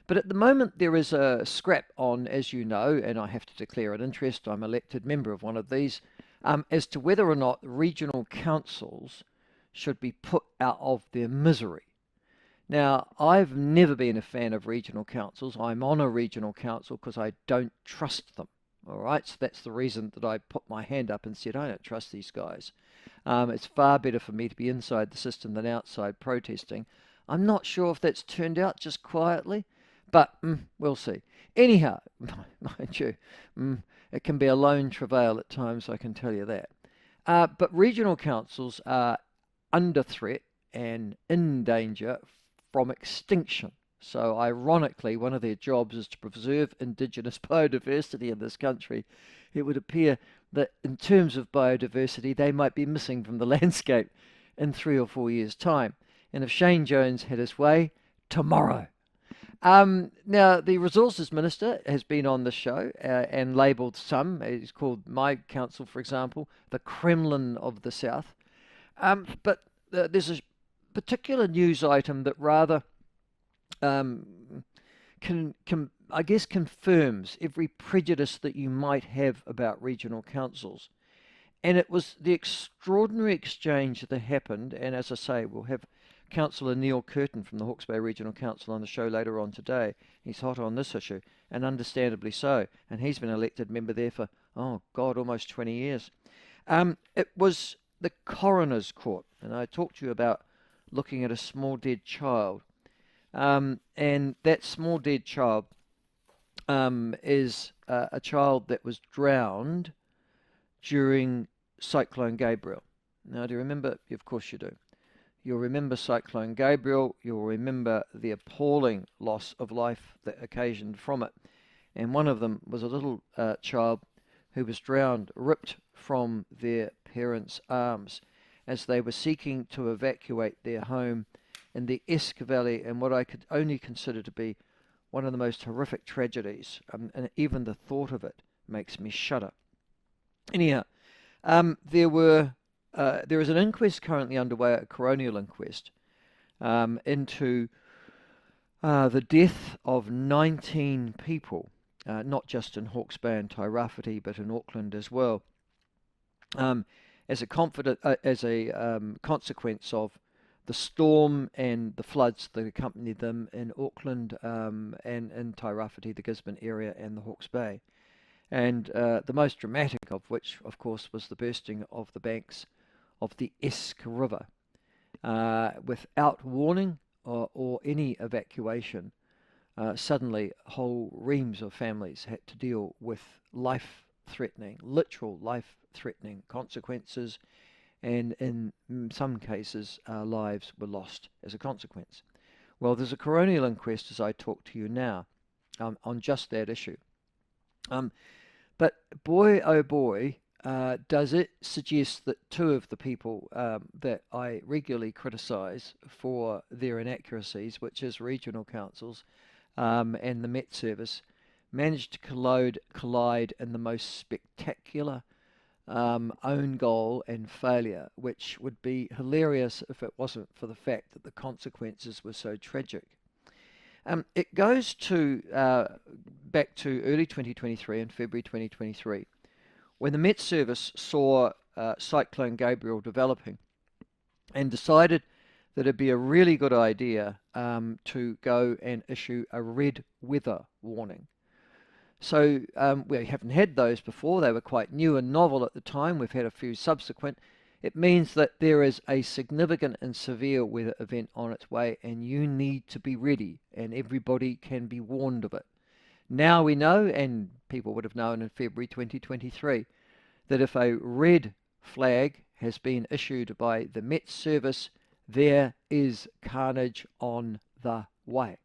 But at the moment there is a scrap on, as you know, and I have to declare an interest, I'm elected member of one of these, as to whether or not regional councils should be put out of their misery. Now, I've never been a fan of regional councils. I'm on a regional council because I don't trust them. All right, so that's the reason that I put my hand up and said, I don't trust these guys. It's far better for me to be inside the system than outside protesting. I'm not sure if that's turned out just quietly, but we'll see. Anyhow, mind you, it can be a lone travail at times, I can tell you that. But regional councils are under threat and in danger from extinction. So ironically, one of their jobs is to preserve indigenous biodiversity in this country. It would appear that in terms of biodiversity, they might be missing from the landscape in 3 or 4 years' time. And if Shane Jones had his way, tomorrow. Now, the Resources Minister has been on the show and labelled some. He's called my council, for example, the Kremlin of the South. But there's a particular news item that rather I guess confirms every prejudice that you might have about regional councils. And it was the extraordinary exchange that happened, and as I say, we'll have Councillor Neil Curtin from the Hawke's Bay Regional Council on the show later on today. He's hot on this issue, and understandably so, and he's been elected member there for, oh God, almost 20 years. It was the coroner's court, and I talked to you about looking at a small dead child. And that small dead child is a child that was drowned during Cyclone Gabrielle. Now, do you remember? Of course you do. You'll remember Cyclone Gabrielle. You'll remember the appalling loss of life that occasioned from it. And one of them was a little child who was drowned, ripped from their parents' arms as they were seeking to evacuate their home in the Esk Valley, and what I could only consider to be one of the most horrific tragedies, and even the thought of it makes me shudder. Anyhow, there is an inquest currently underway, a coronial inquest, into the death of 19 people, not just in Hawke's Bay and Tairāwhiti, but in Auckland as well, as a consequence of the storm and the floods that accompanied them in Auckland and in Tairāwhiti, the Gisborne area, and the Hawke's Bay. And the most dramatic of which, of course, was the bursting of the banks of the Esk River. Without warning or any evacuation, suddenly whole reams of families had to deal with literal life-threatening consequences, and in some cases lives were lost as a consequence. Well, there's a coronial inquest as I talk to you now on just that issue. But boy, oh boy, does it suggest that two of the people that I regularly criticise for their inaccuracies, which is regional councils and the Met Service, managed to collide in the most spectacular own goal and failure, which would be hilarious if it wasn't for the fact that the consequences were so tragic. It goes to back to early 2023, in February 2023, when the Met Service saw Cyclone Gabrielle developing and decided that it'd be a really good idea to go and issue a red weather warning. So we haven't had those before. They were quite new and novel at the time. We've had a few subsequent. It means that there is a significant and severe weather event on its way, and you need to be ready, and everybody can be warned of it. Now we know, and people would have known in February 2023, that if a red flag has been issued by the Met Service, there is carnage on the way.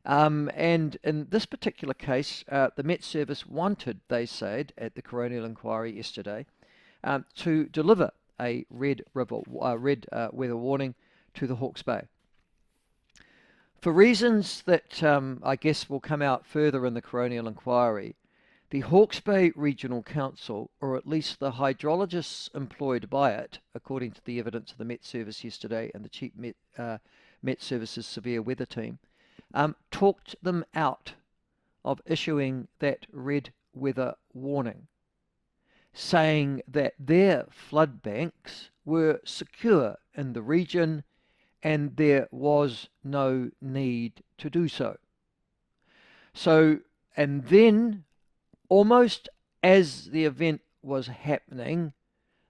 And in this particular case, the Met Service wanted, they said, at the coronial inquiry yesterday, to deliver a red weather warning to the Hawke's Bay. For reasons that I guess will come out further in the coronial inquiry, the Hawke's Bay Regional Council, or at least the hydrologists employed by it, according to the evidence of the Met Service yesterday and the Chief Met Service's severe weather team, talked them out of issuing that red weather warning, saying that their flood banks were secure in the region and there was no need to do so. And then, almost as the event was happening,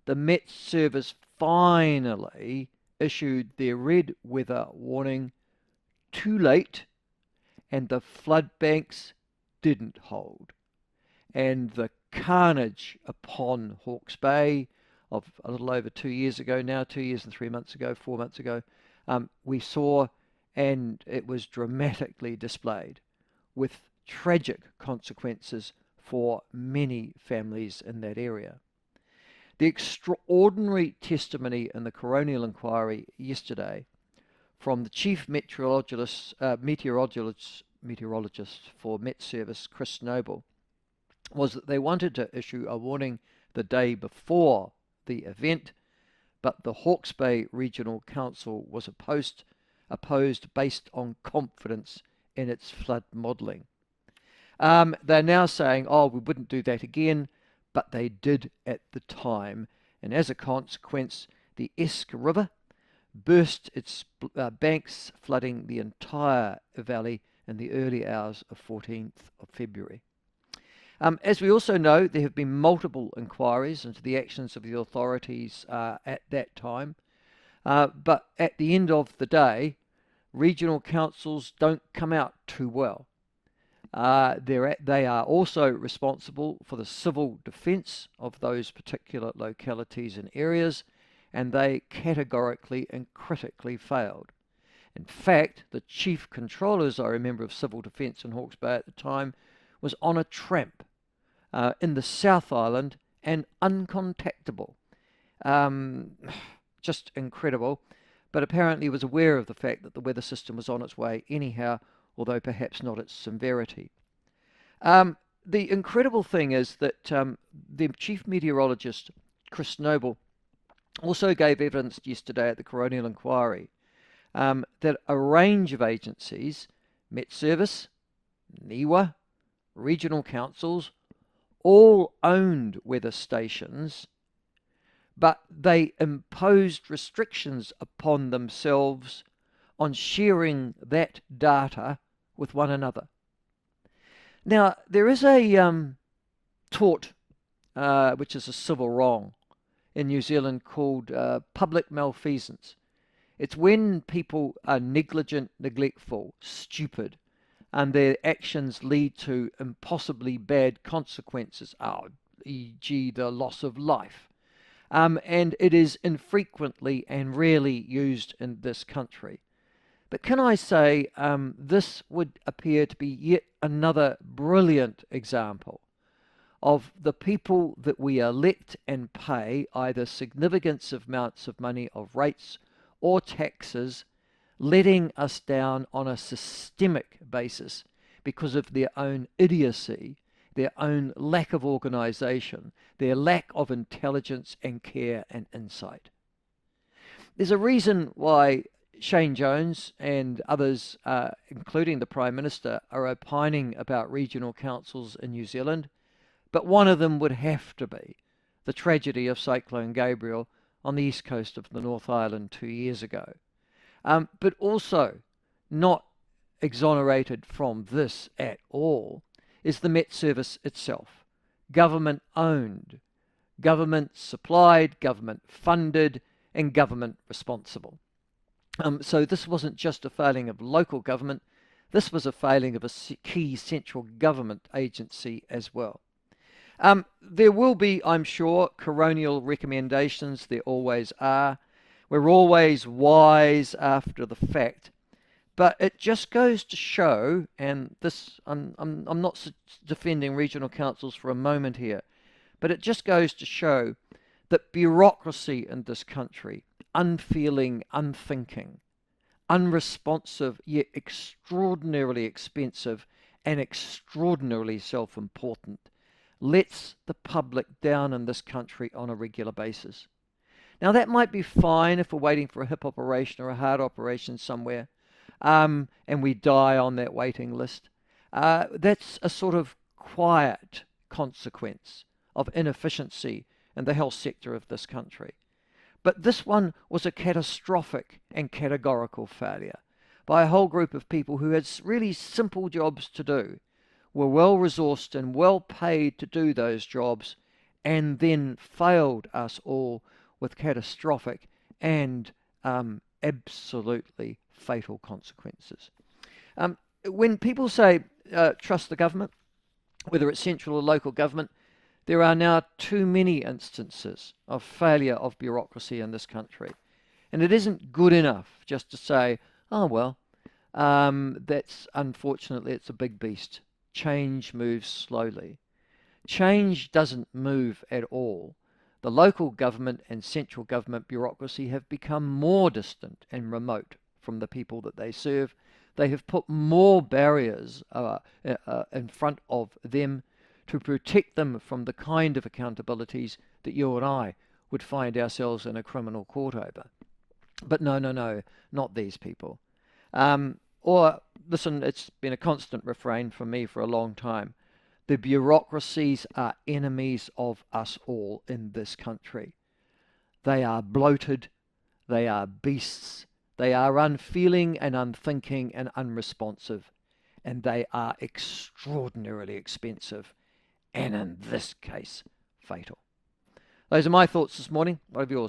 the Met Service finally issued their red weather warning too late, and the flood banks didn't hold. And the carnage upon Hawke's Bay of a little over 2 years ago now, 2 years and 3 months ago, 4 months ago, we saw, and it was dramatically displayed with tragic consequences for many families in that area. The extraordinary testimony in the Coronial inquiry yesterday from the chief meteorologist for Met Service, Chris Noble, was that they wanted to issue a warning the day before the event, but the Hawke's Bay Regional Council was opposed based on confidence in its flood modelling. They're now saying, oh, we wouldn't do that again, but they did at the time. And as a consequence, the Esk River burst its banks, flooding the entire valley in the early hours of 14th of February. As we also know, there have been multiple inquiries into the actions of the authorities at that time. But at the end of the day, regional councils don't come out too well. They are also responsible for the civil defence of those particular localities and areas, and they categorically and critically failed. In fact, the chief controller, as I remember, of civil defence in Hawke's Bay at the time, was on a tramp in the South Island and uncontactable. Just incredible. But apparently was aware of the fact that the weather system was on its way anyhow, although perhaps not its severity. The incredible thing is that the chief meteorologist, Chris Noble, also gave evidence yesterday at the Coronial inquiry that a range of agencies, Met Service, NIWA, regional councils, all owned weather stations, but they imposed restrictions upon themselves on sharing that data with one another. Now, there is a tort, which is a civil wrong in New Zealand, called public malfeasance. It's when people are negligent, neglectful, stupid, and their actions lead to impossibly bad consequences, e.g. the loss of life. And it is infrequently and rarely used in this country. But can I say, this would appear to be yet another brilliant example of the people that we elect and pay either significant amounts of money of rates or taxes, letting us down on a systemic basis because of their own idiocy, their own lack of organisation, their lack of intelligence and care and insight. There's a reason why Shane Jones and others, including the Prime Minister, are opining about regional councils in New Zealand, but one of them would have to be the tragedy of Cyclone Gabrielle on the east coast of the North Island 2 years ago. But also not exonerated from this at all is the Met Service itself. Government owned, government supplied, government funded, and government responsible. So this wasn't just a failing of local government, this was a failing of a key central government agency as well. There will be, I'm sure, coronial recommendations. There always are. We're always wise after the fact. But it just goes to show, and this, I'm not defending regional councils for a moment here, but it just goes to show that bureaucracy in this country, unfeeling, unthinking, unresponsive, yet extraordinarily expensive and extraordinarily self-important, lets the public down in this country on a regular basis. Now that might be fine if we're waiting for a hip operation or a heart operation somewhere, and we die on that waiting list. That's a sort of quiet consequence of inefficiency in the health sector of this country. But this one was a catastrophic and categorical failure by a whole group of people who had really simple jobs to do, were well resourced and well paid to do those jobs, and then failed us all with catastrophic and absolutely fatal consequences. When people say trust the government, whether it's central or local government, there are now too many instances of failure of bureaucracy in this country. And it isn't good enough just to say, oh, well, that's unfortunately, it's a big beast. Change moves slowly. Change doesn't move at all. The local government and central government bureaucracy have become more distant and remote from the people that they serve. They have put more barriers in front of them to protect them from the kind of accountabilities that you and I would find ourselves in a criminal court over. But no, not these people. Or, listen, it's been a constant refrain from me for a long time. The bureaucracies are enemies of us all in this country. They are bloated, they are beasts, they are unfeeling and unthinking and unresponsive, and they are extraordinarily expensive, and in this case, fatal. Those are my thoughts this morning. What have yours?